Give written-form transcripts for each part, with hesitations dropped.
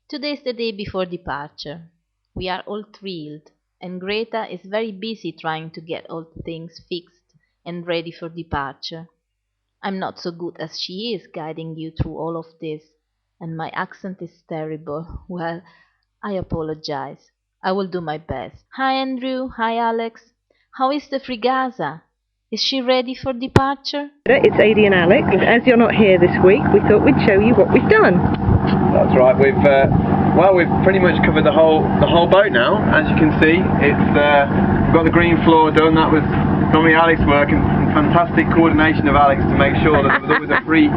Today is the day before departure. We are all thrilled, and Greta is very busy trying to get all things fixed and ready for departure. I'm not so good as she is guiding you through all of this, and my accent is terrible. Well, I apologize. I will do my best. Hi, Andrew. Hi, Alex. How is the Free Gaza? Is she ready for departure? It's Adi and Alex. As you're not here this week, we thought we'd show you what we've done. That's right. We've pretty much covered the whole boat now. As you can see, we've got the green floor done. That was normally Alex's work, and fantastic coordination of Alex to make sure that there was always a free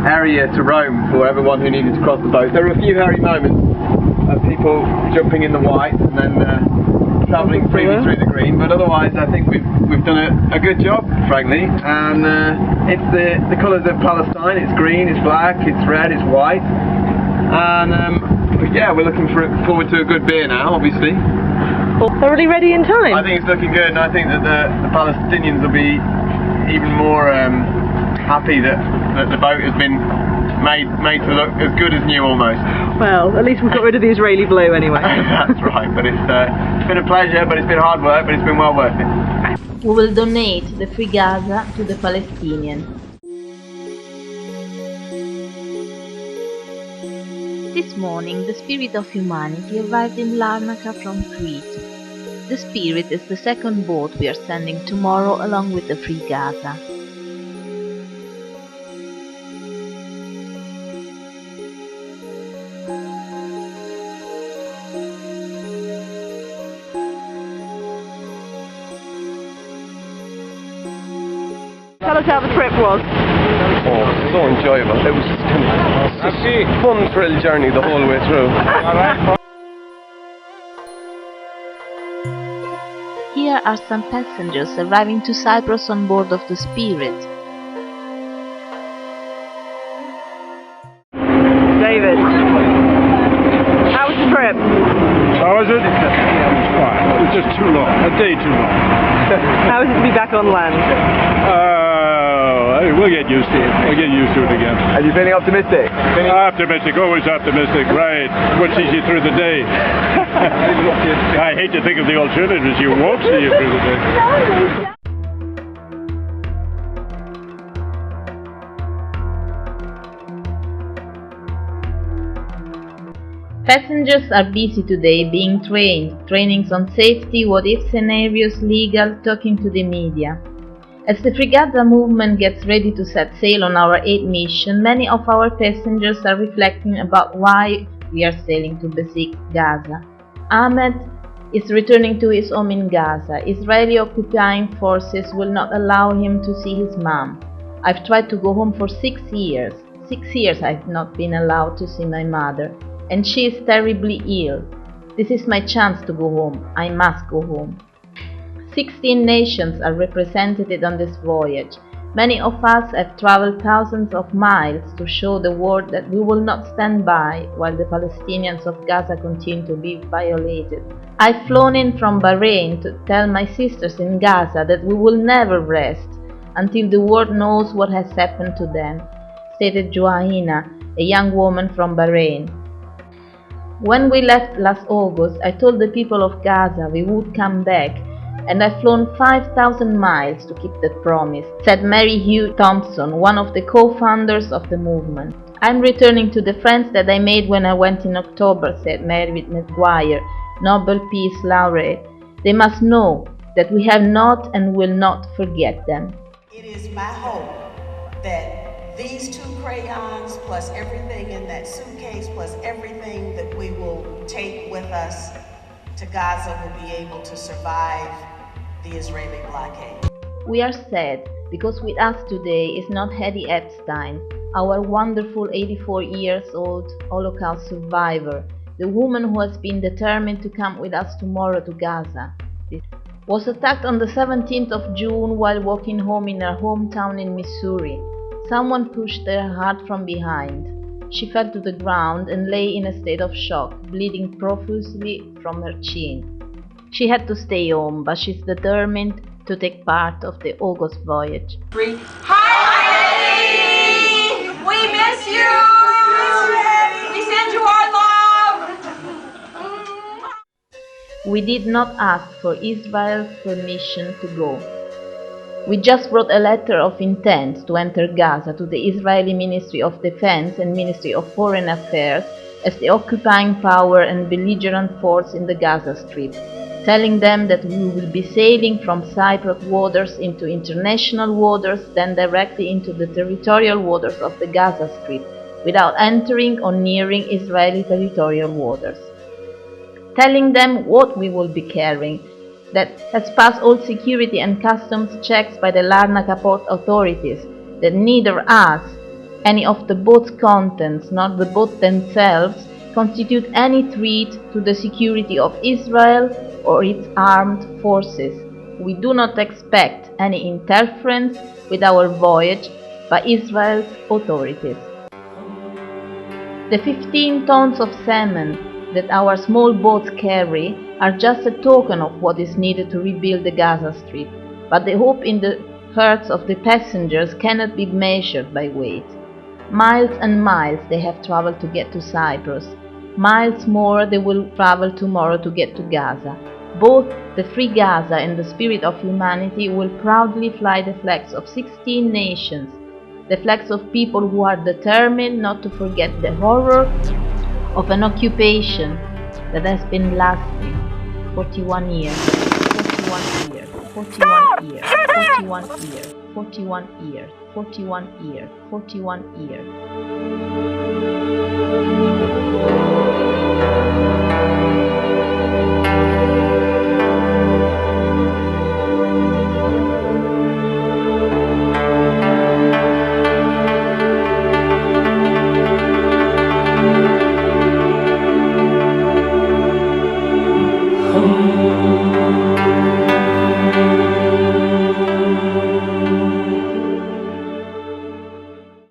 area to roam for everyone who needed to cross the boat. There were a few hairy moments of people jumping in the white and then travelling freely through the green, but otherwise I think we've done a good job, frankly. And it's the colours of Palestine. It's green, it's black, it's red, it's white. And yeah, we're looking forward to a good beer now, obviously. Thoroughly ready in time. I think it's looking good, and I think that the Palestinians will be even more happy that the boat has been made to look as good as new almost. Well, at least we've got rid of the Israeli blue anyway. That's right, but it's been a pleasure, but it's been hard work, but it's been well worth it. We will donate the Free Gaza to the Palestinians. This morning, the Spirit of Humanity arrived in Larnaca from Crete. The Spirit is the second boat we are sending tomorrow along with the Free Gaza. Tell us how the trip was. Oh, so enjoyable. It was just a fun thrill journey the whole way through. Here are some passengers arriving to Cyprus on board of the Spirit. David, how was the trip? How was it? Fine. It was just too long. A day too long. How is it to be back on land? We'll get used to it. We'll get used to it again. Are you feeling optimistic? Optimistic, always optimistic, right. What sees you through the day? I hate to think of the alternatives. You won't see you through the day. Passengers are busy today being trainings on safety, what-if scenarios, legal, talking to the media. As the Gaza Movement gets ready to set sail on our aid mission, many of our passengers are reflecting about why we are sailing to besieged Gaza. Ahmed is returning to his home in Gaza. Israeli occupying forces will not allow him to see his mom. I've tried to go home for 6 years. 6 years I've not been allowed to see my mother, and she is terribly ill. This is my chance to go home. I must go home. 16 nations are represented on this voyage. Many of us have traveled thousands of miles to show the world that we will not stand by while the Palestinians of Gaza continue to be violated. I've flown in from Bahrain to tell my sisters in Gaza that we will never rest until the world knows what has happened to them, stated Joahina, a young woman from Bahrain. When we left last August, I told the people of Gaza we would come back, and I've flown 5,000 miles to keep that promise, said Mary Hugh Thompson, one of the co-founders of the movement. I'm returning to the friends that I made when I went in October, said Mary McGuire, Nobel Peace Laureate. They must know that we have not and will not forget them. It is my hope that these 2 crayons plus everything in that suitcase plus everything that we will take with us to Gaza will be able to survive the Israeli blockade. We are sad because with us today is not Hedy Epstein, our wonderful 84 years old Holocaust survivor, the woman who has been determined to come with us tomorrow to Gaza. Was attacked on the 17th of June while walking home in her hometown in Missouri. Someone pushed her hard from behind. She fell to the ground and lay in a state of shock, bleeding profusely from her chin. She had to stay home, but she's determined to take part of the August voyage. Hi, Eddie! We miss you! We send you our love! We did not ask for Israel's permission to go. We just wrote a letter of intent to enter Gaza to the Israeli Ministry of Defense and Ministry of Foreign Affairs as the occupying power and belligerent force in the Gaza Strip, telling them that we will be sailing from Cyprus waters into international waters, then directly into the territorial waters of the Gaza Strip, without entering or nearing Israeli territorial waters. Telling them what we will be carrying, that has passed all security and customs checks by the Larnaca Port authorities, that neither us, any of the boat's contents, nor the boat themselves constitute any threat to the security of Israel or its armed forces. We do not expect any interference with our voyage by Israel's authorities. The 15 tons of cement that our small boats carry are just a token of what is needed to rebuild the Gaza Strip, but the hope in the hearts of the passengers cannot be measured by weight. Miles and miles they have traveled to get to Cyprus. Miles more they will travel tomorrow to get to Gaza. Both the Free Gaza and the Spirit of Humanity will proudly fly the flags of 16 nations, the flags of people who are determined not to forget the horror of an occupation that has been lasting 41 years, 41 years, 41 years, 41 years, 41 years, 41 years, 41 years.